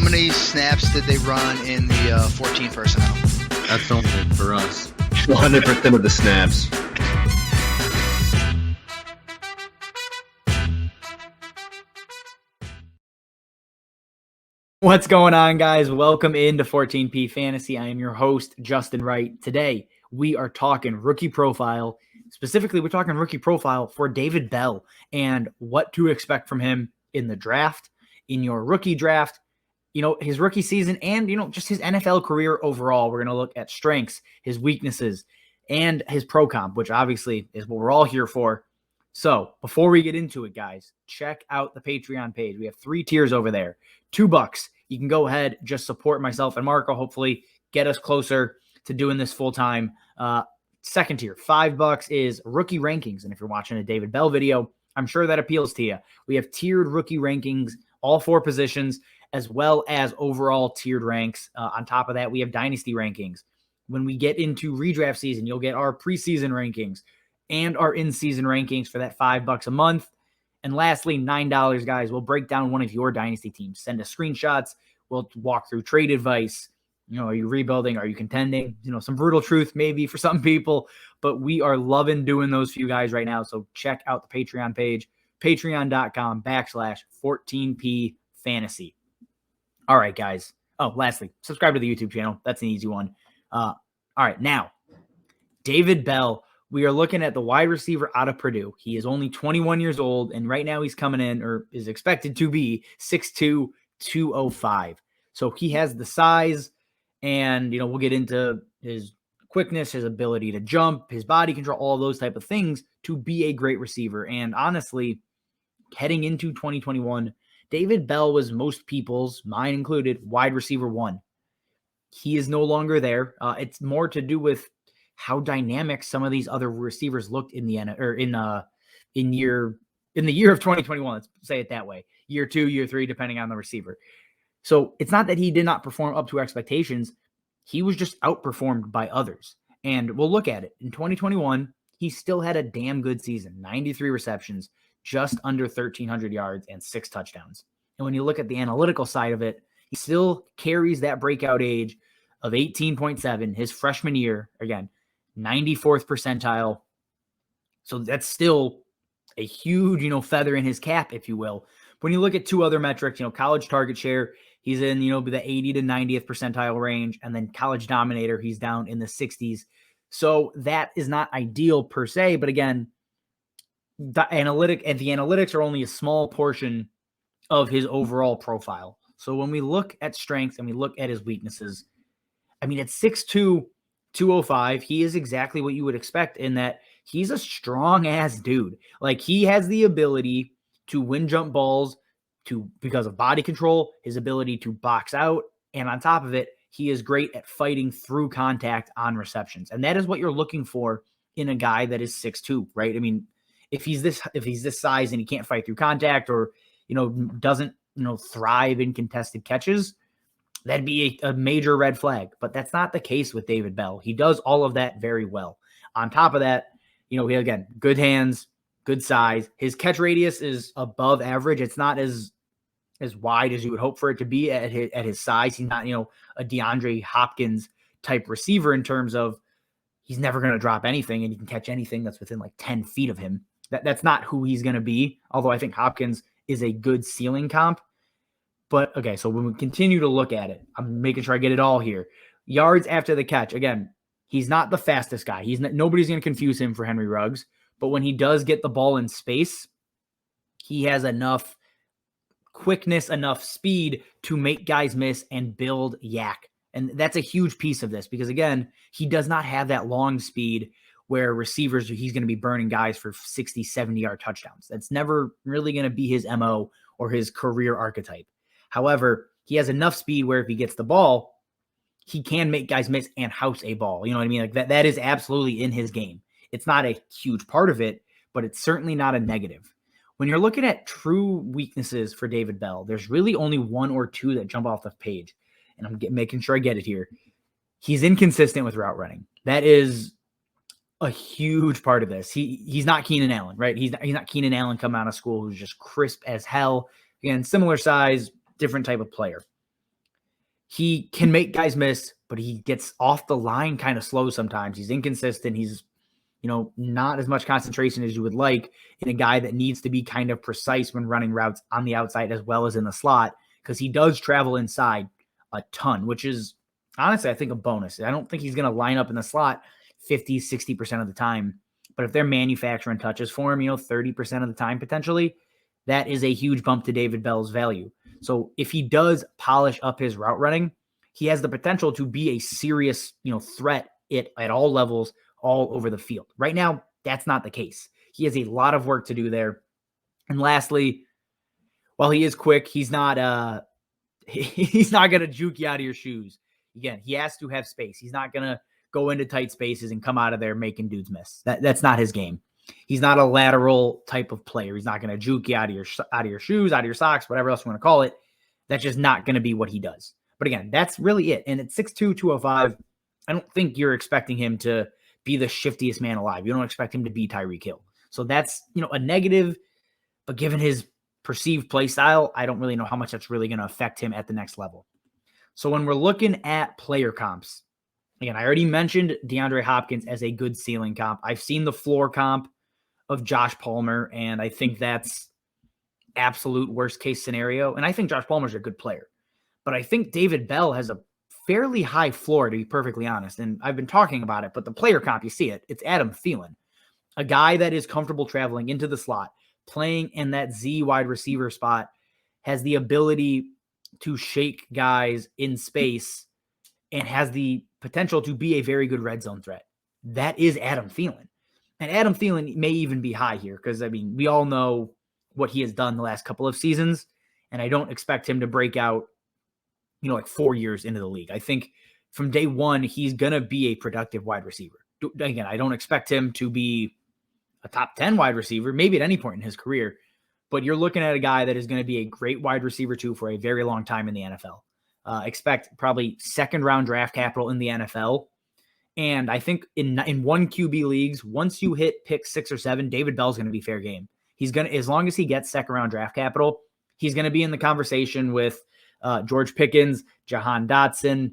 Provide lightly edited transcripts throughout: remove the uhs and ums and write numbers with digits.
How many snaps did they run in the 14 personnel? That's only for us. 100% of the snaps. What's going on, guys? Welcome into 14P Fantasy. I am your host, Justin Wright. Today, we are talking rookie profile. Specifically, we're talking rookie profile for David Bell and what to expect from him in the draft, in your rookie draft, his rookie season, and, just his NFL career overall. We're going to look at strengths, his weaknesses, and his pro comp, which obviously is what we're all here for. So before we get into it, guys, check out the Patreon page. We have 3 tiers over there. $2. You can go ahead, just support myself and Marco, hopefully get us closer to doing this full time. Second tier, $5 is rookie rankings. And if you're watching a David Bell video, I'm sure that appeals to you. We have tiered rookie rankings, all 4 positions, as well as overall tiered ranks. On top of that, we have dynasty rankings. When we get into redraft season, you'll get our preseason rankings and our in-season rankings for that $5 a month. And lastly, $9, guys, we'll break down one of your dynasty teams. Send us screenshots. We'll walk through trade advice. Are you rebuilding? Are you contending? Some brutal truth maybe for some people, but we are loving doing those for you guys right now. So check out the Patreon page, patreon.com/14P Fantasy. All right, guys. Oh, lastly, subscribe to the YouTube channel. That's an easy one. All right, now, David Bell. We are looking at the wide receiver out of Purdue. He is only 21 years old, and right now he's coming in, or is expected to be, 6'2", 205. So he has the size, and, we'll get into his quickness, his ability to jump, his body control, all those type of things to be a great receiver. And honestly, heading into 2021, David Bell was most people's, mine included, wide receiver 1. He is no longer there. It's more to do with how dynamic some of these other receivers looked in the year of 2021. Let's say it that way. Year 2, year 3, depending on the receiver. So it's not that he did not perform up to expectations. He was just outperformed by others. And we'll look at it. In 2021, he still had a damn good season. 93 receptions, just under 1,300 yards, and 6 touchdowns. And when you look at the analytical side of it, he still carries that breakout age of 18.7 his freshman year. Again, 94th percentile. So that's still a huge, feather in his cap, if you will. When you look at 2 other metrics, college target share, he's in, the 80 to 90th percentile range. And then college dominator, he's down in the 60s. So that is not ideal per se. But again, the analytics are only a small portion of his overall profile. So when we look at strengths and we look at his weaknesses, at 6'2", 205, he is exactly what you would expect in that he's a strong-ass dude. Like, he has the ability to win jump balls because of body control, his ability to box out, and on top of it, he is great at fighting through contact on receptions. And that is what you're looking for in a guy that is 6'2", right? If he's this size and he can't fight through contact or, doesn't, thrive in contested catches, that'd be a major red flag. But that's not the case with David Bell. He does all of that very well. On top of that, he, again, good hands, good size. His catch radius is above average. It's not as wide as you would hope for it to be at his size. He's not, a DeAndre Hopkins type receiver in terms of he's never going to drop anything and he can catch anything that's within like 10 feet of him. That's not who he's going to be, although I think Hopkins is a good ceiling comp. But, okay, so when we continue to look at it, I'm making sure I get it all here. Yards after the catch. Again, he's not the fastest guy. Nobody's going to confuse him for Henry Ruggs. But when he does get the ball in space, he has enough quickness, enough speed to make guys miss and build yak. And that's a huge piece of this because, again, he does not have that long speed where receivers, he's going to be burning guys for 60, 70-yard touchdowns. That's never really going to be his MO or his career archetype. However, he has enough speed where if he gets the ball, he can make guys miss and house a ball. You know what I mean? Like that is absolutely in his game. It's not a huge part of it, but it's certainly not a negative. When you're looking at true weaknesses for David Bell, there's really only 1 or 2 that jump off the page. And I'm making sure I get it here. He's inconsistent with route running. That is a huge part of this. He's not Keenan Allen, right? He's not Keenan Allen coming out of school who's just crisp as hell. Again, similar size, different type of player. he can make guys miss, but he gets off the line kind of slow sometimes. He's inconsistent. He's, not as much concentration as you would like in a guy that needs to be kind of precise when running routes on the outside as well as in the slot, because he does travel inside a ton, which is honestly, I think, a bonus. I don't think he's going to line up in the slot 50, 60% of the time. But if they're manufacturing touches for him, 30% of the time potentially, that is a huge bump to David Bell's value. So if he does polish up his route running, he has the potential to be a serious, threat at all levels, all over the field. Right now, that's not the case. He has a lot of work to do there. And lastly, while he is quick, he's not going to juke you out of your shoes. Again, he has to have space. He's not going to go into tight spaces and come out of there making dudes miss. That's not his game. He's not a lateral type of player. He's not going to juke you out of your shoes, out of your socks, whatever else you want to call it. That's just not going to be what he does. But again, that's really it. And at 6'2", 205, I don't think you're expecting him to be the shiftiest man alive. You don't expect him to be Tyreek Hill. So that's, a negative, but given his perceived play style, I don't really know how much that's really going to affect him at the next level. So when we're looking at player comps, again, I already mentioned DeAndre Hopkins as a good ceiling comp. I've seen the floor comp of Josh Palmer, and I think that's absolute worst case scenario. And I think Josh Palmer's a good player. But I think David Bell has a fairly high floor, to be perfectly honest. And I've been talking about it, but the player comp, you see it. It's Adam Thielen, a guy that is comfortable traveling into the slot, playing in that Z wide receiver spot, has the ability to shake guys in space, and has the potential to be a very good red zone threat. That is Adam Thielen. And Adam Thielen may even be high here because, we all know what he has done the last couple of seasons, and I don't expect him to break out, like 4 years into the league. I think from day one, he's going to be a productive wide receiver. Again, I don't expect him to be a top 10 wide receiver, maybe at any point in his career, but you're looking at a guy that is going to be a great wide receiver too for a very long time in the NFL. Expect probably second round draft capital in the NFL. And I think in one QB leagues, once you hit pick 6 or 7, David Bell's going to be fair game. He's going to, as long as he gets second round draft capital, he's going to be in the conversation with George Pickens, Jahan Dotson,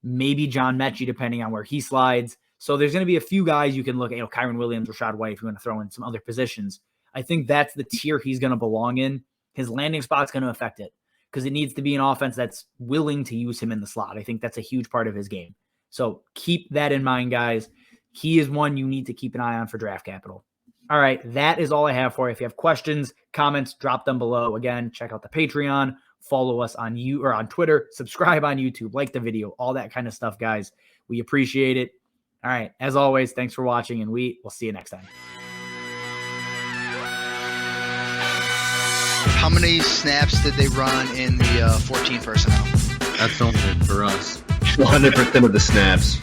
maybe John Mechie, depending on where he slides. So there's going to be a few guys you can look at, Kyron Williams, Rashad White, if you want to throw in some other positions. I think that's the tier he's going to belong in. His landing spot's going to affect it because it needs to be an offense that's willing to use him in the slot. I think that's a huge part of his game. So keep that in mind, guys. He is one you need to keep an eye on for draft capital. All right, that is all I have for you. If you have questions, comments, drop them below. Again, check out the Patreon, follow us on on Twitter, subscribe on YouTube, like the video, all that kind of stuff, guys. We appreciate it. All right, as always, thanks for watching, and we will see you next time. How many snaps did they run in the 14 personnel? That's only for us. 100% of the snaps.